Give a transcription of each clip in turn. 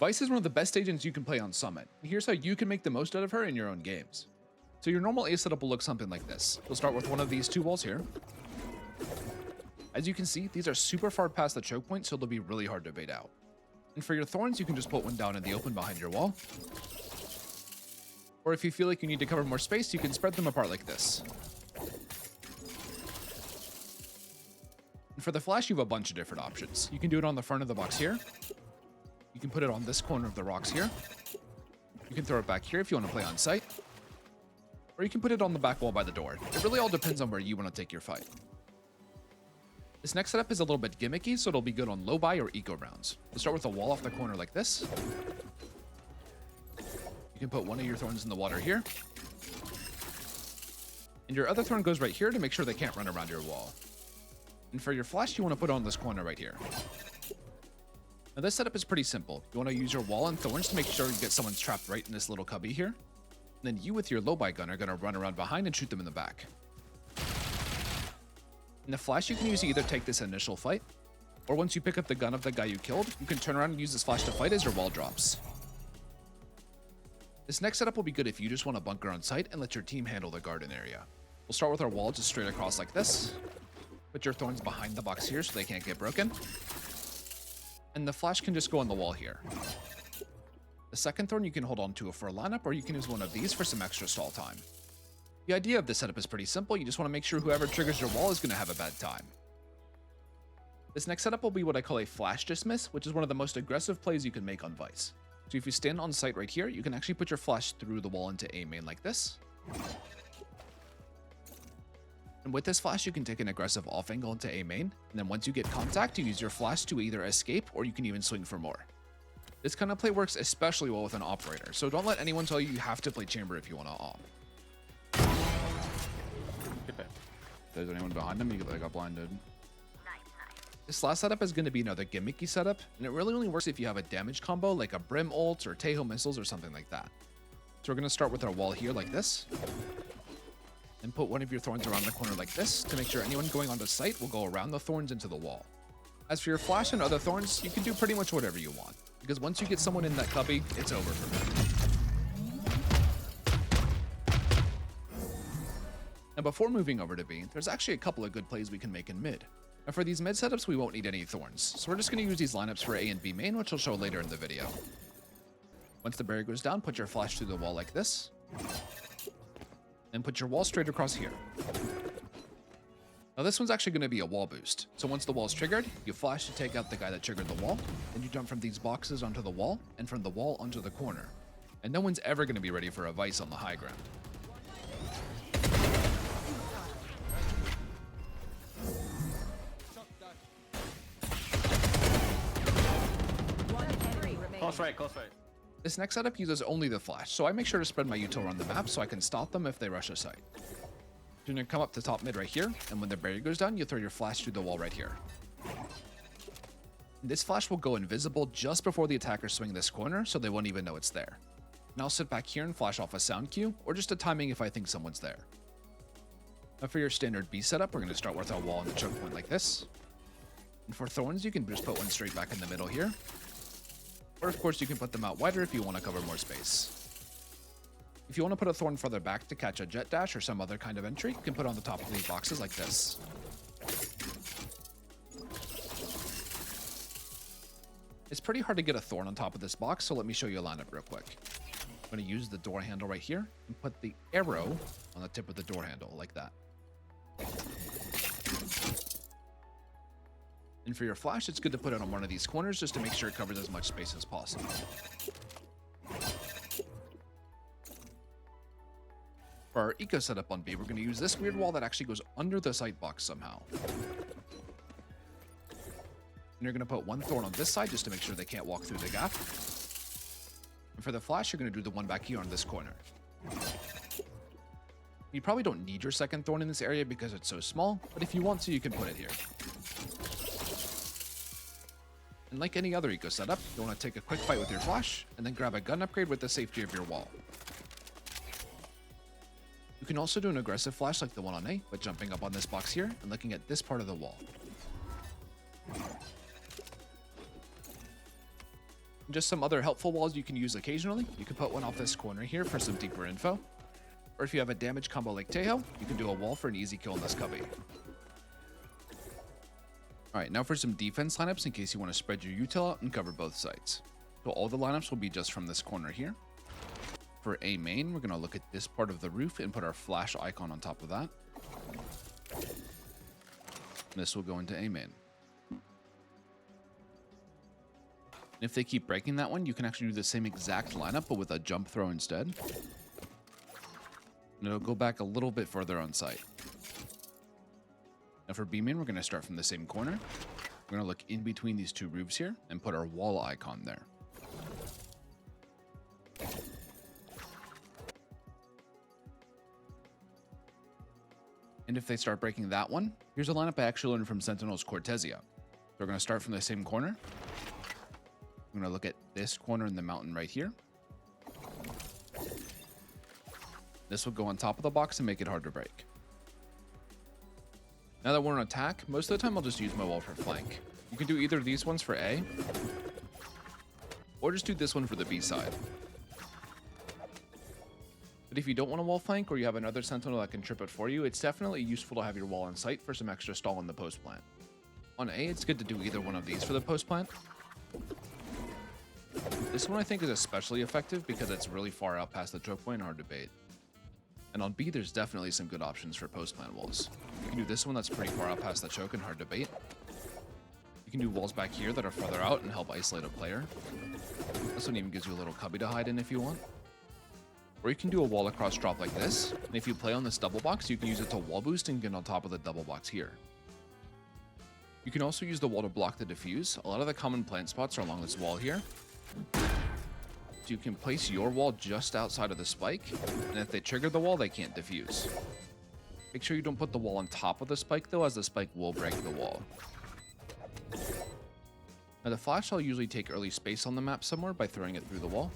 Vyse is one of the best agents you can play on Summit. Here's how you can make the most out of her in your own games. So your normal A setup will look something like this. We'll start with one of these two walls here. As you can see, these are super far past the choke point, so they'll be really hard to bait out. And for your thorns, you can just put one down in the open behind your wall. Or if you feel like you need to cover more space, you can spread them apart like this. And for the flash, you have a bunch of different options. You can do it on the front of the box here. You can put it on this corner of the rocks here. You can throw it back here if you want to play on site. Or you can put it on the back wall by the door. It really all depends on where you want to take your fight. This next setup is a little bit gimmicky, so it'll be good on low buy or eco rounds. We'll start with a wall off the corner like this. You can put one of your thorns in the water here. And your other thorn goes right here to make sure they can't run around your wall. And for your flash, you want to put it on this corner right here. Now this setup is pretty simple. You want to use your wall and thorns to make sure you get someone trapped right in this little cubby here. And then you with your low buy gun are going to run around behind and shoot them in the back. In the flash, you can use to either take this initial fight, or once you pick up the gun of the guy you killed, you can turn around and use this flash to fight as your wall drops. This next setup will be good if you just want to bunker on site and let your team handle the garden area. We'll start with our wall just straight across like this. Put your thorns behind the box here so they can't get broken. And the flash can just go on the wall here. The second thorn you can hold on to for a lineup, or you can use one of these for some extra stall time. The idea of this setup is pretty simple. You just want to make sure whoever triggers your wall is going to have a bad time. This next setup will be what I call a flash dismiss, which is one of the most aggressive plays you can make on Vyse. So if you stand on site right here, you can actually put your flash through the wall into A main like this. And with this flash, you can take an aggressive off angle into A main, and then once you get contact, you use your flash to either escape or you can even swing for more. This kind of play works especially well with an operator, so don't let anyone tell you have to play chamber if you want to op. If there's anyone behind him, they got blinded. This last setup is going to be another gimmicky setup, and it really only works if you have a damage combo like a Brim ult or Teho missiles or something like that. So we're going to start with our wall here like this, and put one of your thorns around the corner like this to make sure anyone going onto site will go around the thorns into the wall. As for your flash and other thorns, you can do pretty much whatever you want, because once you get someone in that cubby, it's over for them. Now before moving over to B, there's actually a couple of good plays we can make in mid. Now for these mid setups, we won't need any thorns, so we're just going to use these lineups for A and B main, which I'll show later in the video. Once the barrier goes down, put your flash through the wall like this, and put your wall straight across here. Now this one's actually going to be a wall boost, so once the wall's triggered, you flash to take out the guy that triggered the wall, then you jump from these boxes onto the wall, and from the wall onto the corner. And no one's ever going to be ready for a Vyse on the high ground. Close right, close right. This next setup uses only the flash, so I make sure to spread my util around the map so I can stop them if they rush a site. You're going to come up to top mid right here, and when the barrier goes down, you throw your flash through the wall right here. This flash will go invisible just before the attackers swing this corner, so they won't even know it's there. Now I'll sit back here and flash off a sound cue, or just a timing if I think someone's there. Now for your standard B setup, we're going to start with our wall on the choke point like this. And for thorns, you can just put one straight back in the middle here. Or of course you can put them out wider if you want to cover more space. If you want to put a thorn further back to catch a jet dash or some other kind of entry, you can put it on the top of these boxes like this. It's pretty hard to get a thorn on top of this box, so let me show you a lineup real quick. I'm going to use the door handle right here and put the arrow on the tip of the door handle like that. And for your flash, it's good to put it on one of these corners just to make sure it covers as much space as possible. For our eco setup on B, we're going to use this weird wall that actually goes under the sight box somehow. And you're going to put one thorn on this side just to make sure they can't walk through the gap. And for the flash, you're going to do the one back here on this corner. You probably don't need your second thorn in this area because it's so small, but if you want to, you can put it here. And like any other eco setup, you want to take a quick fight with your flash, and then grab a gun upgrade with the safety of your wall. You can also do an aggressive flash like the one on A, but jumping up on this box here and looking at this part of the wall. Just some other helpful walls you can use occasionally. You can put one off this corner here for some deeper info. Or if you have a damage combo like Tejo, you can do a wall for an easy kill in this cubby. Alright, now for some defense lineups in case you want to spread your util out and cover both sides. So all the lineups will be just from this corner here. For A main, we're going to look at this part of the roof and put our flash icon on top of that. This will go into A main. And if they keep breaking that one, you can actually do the same exact lineup, but with a jump throw instead. And it'll go back a little bit further on site. Now for B main, we're going to start from the same corner. We're going to look in between these two roofs here and put our wall icon there. And if they start breaking that one, here's a lineup I actually learned from Sentinel's Cortesia. So we're going to start from the same corner. I'm going to look at this corner in the mountain right here. This will go on top of the box and make it hard to break. Now that we're on attack, most of the time I'll just use my wall for flank. You can do either of these ones for A, or just do this one for the B side. But if you don't want a wall flank, or you have another sentinel that can trip it for you, it's definitely useful to have your wall on site for some extra stall in the post plant. On A, it's good to do either one of these for the post plant. This one I think is especially effective because it's really far out past the choke point and hard to bait. And on B, there's definitely some good options for post plant walls. You can do this one that's pretty far out past the choke and hard to bait. You can do walls back here that are further out and help isolate a player. This one even gives you a little cubby to hide in if you want. Or you can do a wall across drop like this, and if you play on this double box, you can use it to wall boost and get on top of the double box here. You can also use the wall to block the diffuse. A lot of the common plant spots are along this wall here. So you can place your wall just outside of the spike, and if they trigger the wall, they can't diffuse. Make sure you don't put the wall on top of the spike though, as the spike will break the wall. Now the flash I'll usually take early space on the map somewhere by throwing it through the wall.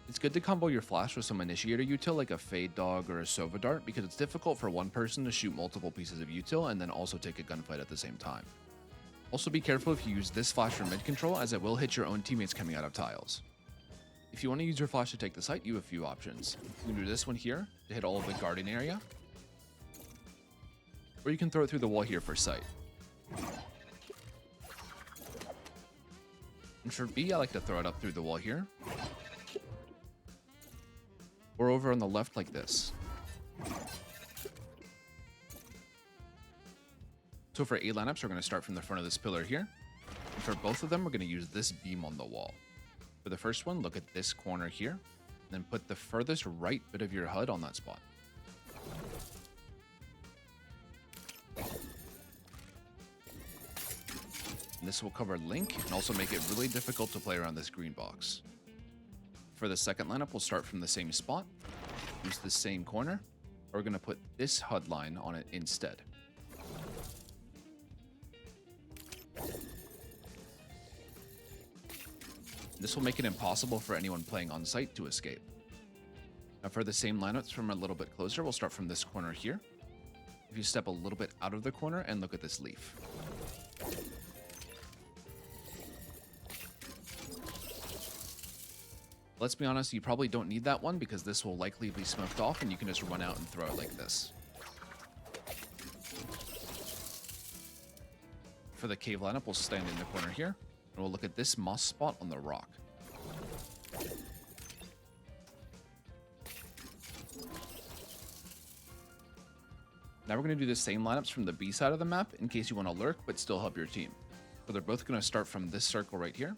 It's good to combo your flash with some initiator util like a Fade Dog or a Sova Dart because it's difficult for one person to shoot multiple pieces of util and then also take a gunfight at the same time. Also be careful if you use this flash for mid control, as it will hit your own teammates coming out of tiles. If you want to use your flash to take the site, you have a few options. You can do this one here to hit all of the guarding area, or you can throw it through the wall here for sight. And for B, I like to throw it up through the wall here, or over on the left like this. So for A lineups, we're going to start from the front of this pillar here. And for both of them, we're going to use this beam on the wall. For the first one, look at this corner here, and then put the furthest right bit of your HUD on that spot. And this will cover Link and also make it really difficult to play around this green box. For the second lineup, we'll start from the same spot, use the same corner, and we're going to put this HUD line on it instead. This will make it impossible for anyone playing on site to escape. Now for the same lineups from a little bit closer, we'll start from this corner here. If you step a little bit out of the corner and look at this leaf. Let's be honest, you probably don't need that one because this will likely be smoked off and you can just run out and throw it like this. For the cave lineup, we'll stand in the corner here. And we'll look at this moss spot on the rock. Now we're going to do the same lineups from the B side of the map in case you want to lurk but still help your team. So they're both going to start from this circle right here.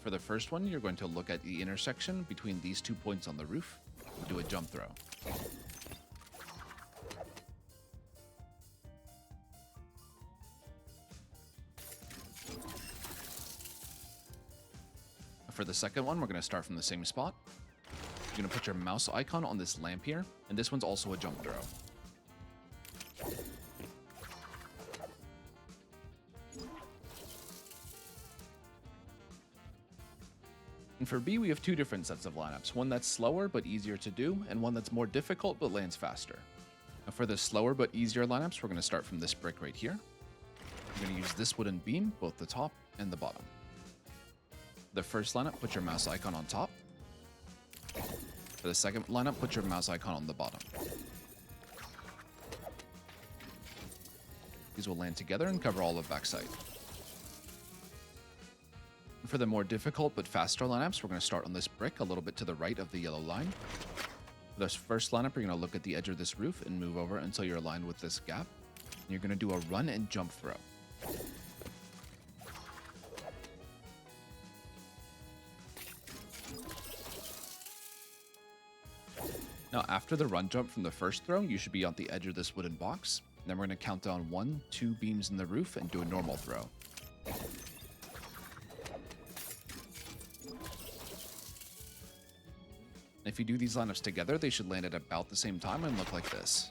For the first one, you're going to look at the intersection between these 2 points on the roof and do a jump throw. For the second one, we're going to start from the same spot. You're going to put your mouse icon on this lamp here, and this one's also a jump throw. And for B, we have two different sets of lineups, one that's slower but easier to do, and one that's more difficult but lands faster. Now for the slower but easier lineups, we're going to start from this brick right here. You're going to use this wooden beam, both the top and the bottom. The first lineup, put your mouse icon on top. For the second lineup, put your mouse icon on the bottom. These will land together and cover all of backside. For the more difficult but faster lineups, we're going to start on this brick a little bit to the right of the yellow line. For this first lineup, you're going to look at the edge of this roof and move over until you're aligned with this gap. And you're going to do a run and jump throw. Now, after the run jump from the first throw, you should be on the edge of this wooden box. And then we're going to count down 1, 2 beams in the roof and do a normal throw. If you do these lineups together, they should land at about the same time and look like this.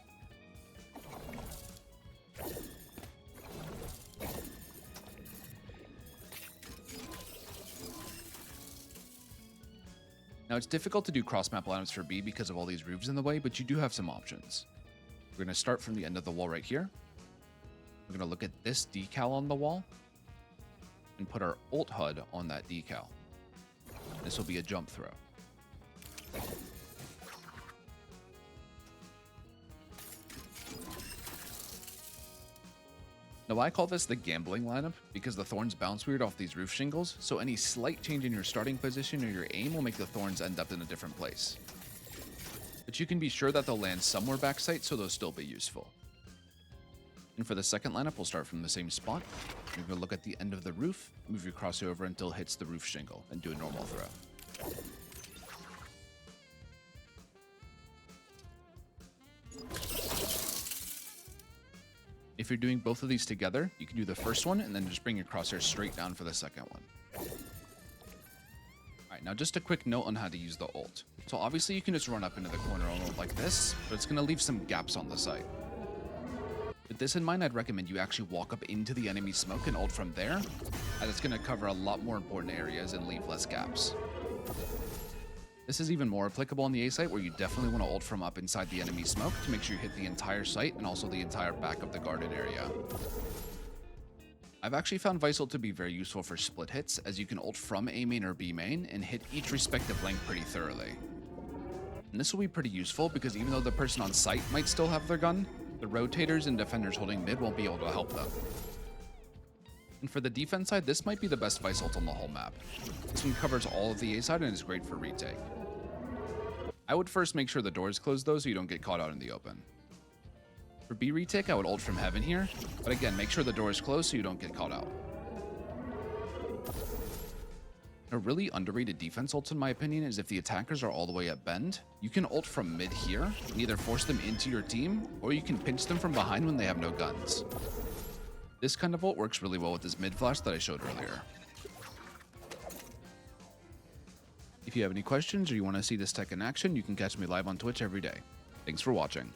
Now, it's difficult to do cross-map lineups for B because of all these roofs in the way, but you do have some options. We're going to start from the end of the wall right here. We're going to look at this decal on the wall and put our ult HUD on that decal. This will be a jump throw. Now, I call this the gambling lineup because the thorns bounce weird off these roof shingles, so any slight change in your starting position or your aim will make the thorns end up in a different place. But you can be sure that they'll land somewhere backside, so they'll still be useful. And for the second lineup, we'll start from the same spot. You're going to look at the end of the roof, move your crossover until it hits the roof shingle, and do a normal throw. If you're doing both of these together, you can do the first one and then just bring your crosshair straight down for the second one. Alright, now just a quick note on how to use the ult. So obviously you can just run up into the corner and ult like this, but it's going to leave some gaps on the site. With this in mind, I'd recommend you actually walk up into the enemy smoke and ult from there, as it's going to cover a lot more important areas and leave less gaps. This is even more applicable on the A site, where you definitely want to ult from up inside the enemy smoke to make sure you hit the entire site and also the entire back of the garden area. I've actually found Vyse ult to be very useful for split hits, as you can ult from A main or B main and hit each respective length pretty thoroughly. And this will be pretty useful because even though the person on site might still have their gun, the rotators and defenders holding mid won't be able to help them. And for the defense side, this might be the best Vyse ult on the whole map. This one covers all of the A side and is great for retake. I would first make sure the door is closed though, so you don't get caught out in the open. For B retake, I would ult from heaven here, but again, make sure the door is closed so you don't get caught out. A really underrated defense ult in my opinion is if the attackers are all the way at bend, you can ult from mid here and either force them into your team, or you can pinch them from behind when they have no guns. This kind of ult works really well with this mid flash that I showed earlier. If you have any questions or you want to see this tech in action, you can catch me live on Twitch every day. Thanks for watching.